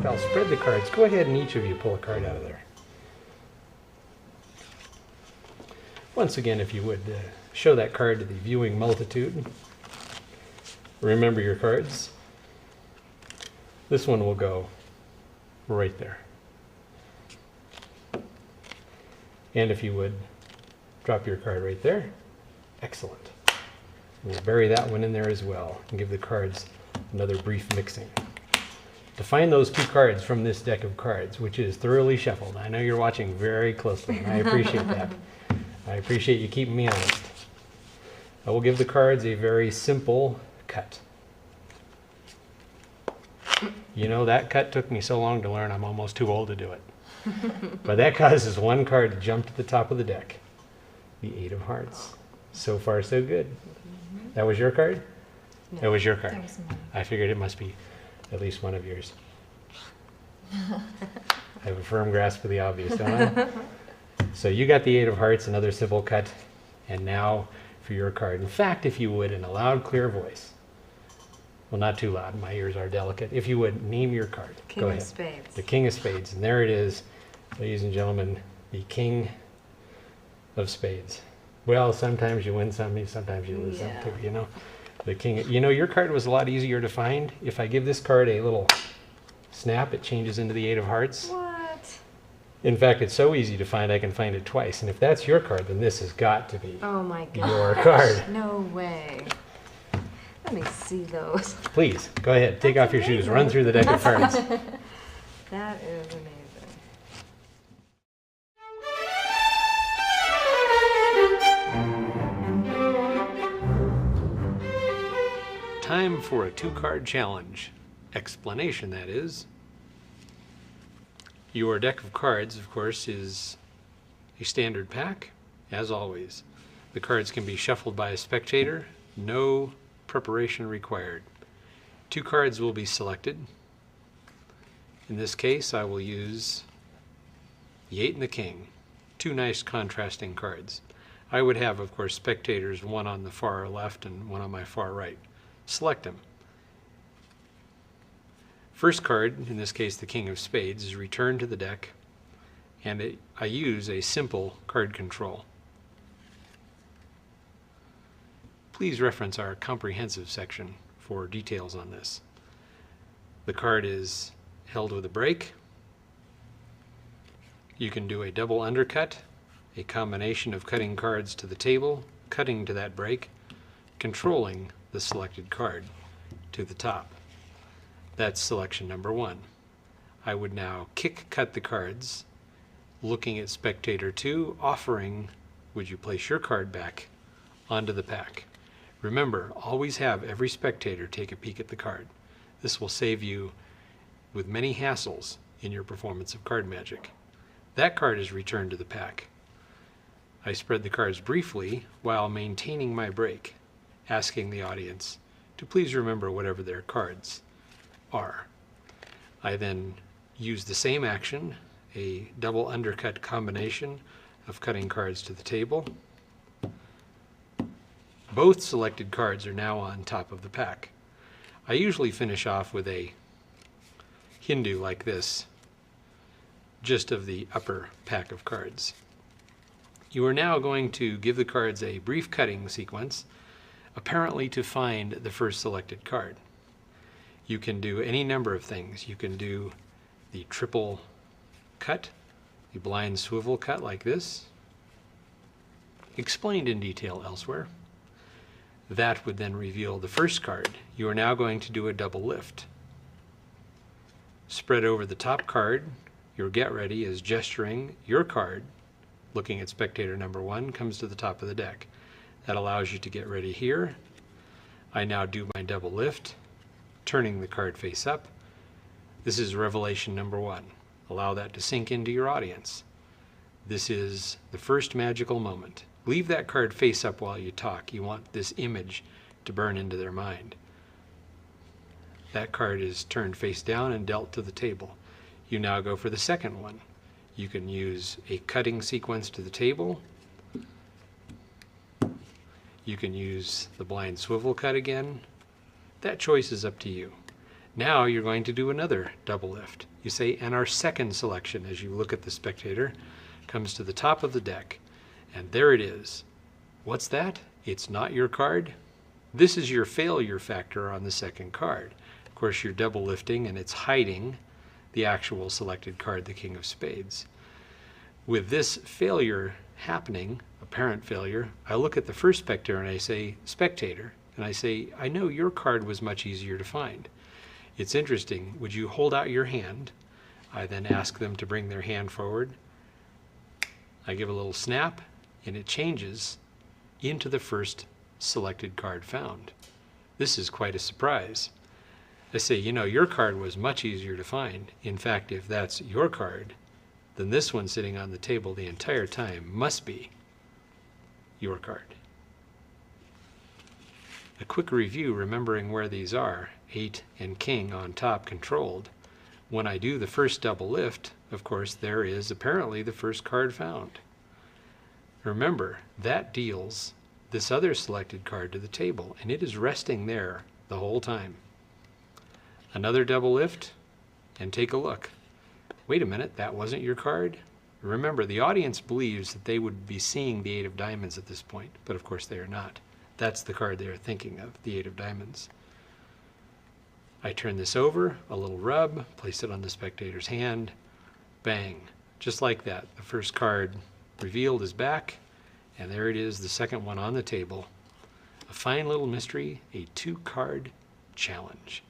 fact, I'll spread the cards. Go ahead and each of you pull a card out of there. Once again, if you would, show that card to the viewing multitude. Remember your cards. This one will go right there. And if you would, drop your card right there. Excellent. We'll bury that one in there as well and give the cards another brief mixing. To find those two cards from this deck of cards, which is thoroughly shuffled. I know you're watching very closely, and I appreciate that. I appreciate you keeping me honest. I will give the cards a very simple cut. You know, that cut took me so long to learn, I'm almost too old to do it. But that causes one card to jump to the top of the deck. The 8 of Hearts. So far, so good. That was your card? No, that was your card. That was mine. I figured it must be at least one of yours. I have a firm grasp of the obvious, don't I? So you got the 8 of Hearts, another simple cut. And now for your card. In fact, if you would, in a loud, clear voice. Well, not too loud. My ears are delicate. If you would, name your card. King of Spades. The King of Spades. And there it is, ladies and gentlemen, the King of Spades. Well, sometimes you win some, sometimes you lose some too, you know. The King, you know, your card was a lot easier to find. If I give this card a little snap, it changes into the 8 of Hearts. What? In fact, it's so easy to find, I can find it twice. And if that's your card, then this has got to be oh my God. your card. No way. Let me see those. Please, go ahead. Take off your shoes. Run through the deck of cards. That is amazing. Time for a 2-card challenge. Explanation, that is. Your deck of cards, of course, is a standard pack, as always. The cards can be shuffled by a spectator. No preparation required. 2 cards will be selected. In this case, I will use the 8 and the King. 2 nice contrasting cards. I would have, of course, spectators, one on the far left and one on my far right. Select them. First card, in this case the King of Spades, is returned to the deck, and I use a simple card control. Please reference our comprehensive section for details on this. The card is held with a break. You can do a double undercut, a combination of cutting cards to the table, cutting to that break, controlling the selected card to the top. That's selection number 1. I would now cut the cards, looking at spectator 2, offering, would you place your card back onto the pack? Remember, always have every spectator take a peek at the card. This will save you with many hassles in your performance of card magic. That card is returned to the pack. I spread the cards briefly while maintaining my break, asking the audience to please remember whatever their cards are. I then use the same action, a double undercut combination of cutting cards to the table. Both selected cards are now on top of the pack. I usually finish off with a Hindu like this, just of the upper pack of cards. You are now going to give the cards a brief cutting sequence, apparently to find the first selected card. You can do any number of things. You can do the triple cut, the blind swivel cut like this, explained in detail elsewhere. That would then reveal the first card. You are now going to do a double lift. Spread over the top card, your get ready is gesturing your card, looking at spectator number 1, comes to the top of the deck. That allows you to get ready here. I now do my double lift, turning the card face up. This is revelation number 1. Allow that to sink into your audience. This is the first magical moment. Leave that card face up while you talk. You want this image to burn into their mind. That card is turned face down and dealt to the table. You now go for the second one. You can use a cutting sequence to the table. You can use the blind swivel cut again. That choice is up to you. Now you're going to do another double lift. You say, and our second selection, as you look at the spectator, comes to the top of the deck. And there it is. What's that? It's not your card? This is your failure factor on the second card. Of course, you're double lifting and it's hiding the actual selected card, the King of Spades. With this failure happening, apparent failure, I look at the first spectator and I say, spectator, and I say, I know your card was much easier to find. It's interesting. Would you hold out your hand? I then ask them to bring their hand forward. I give a little snap, and it changes into the first selected card found. This is quite a surprise. I say, you know, your card was much easier to find. In fact, if that's your card, then this one sitting on the table the entire time must be your card. A quick review, remembering where these are, 8 and King on top controlled. When I do the first double lift, of course, there is apparently the first card found. Remember, that deals this other selected card to the table, and it is resting there the whole time. Another double lift, and take a look. Wait a minute, that wasn't your card? Remember, the audience believes that they would be seeing the 8 of diamonds at this point, but of course they are not. That's the card they are thinking of, the 8 of diamonds. I turn this over, a little rub, place it on the spectator's hand, bang. Just like that, the first card revealed is back, and there it is, the second one on the table. A fine little mystery, a 2-card challenge.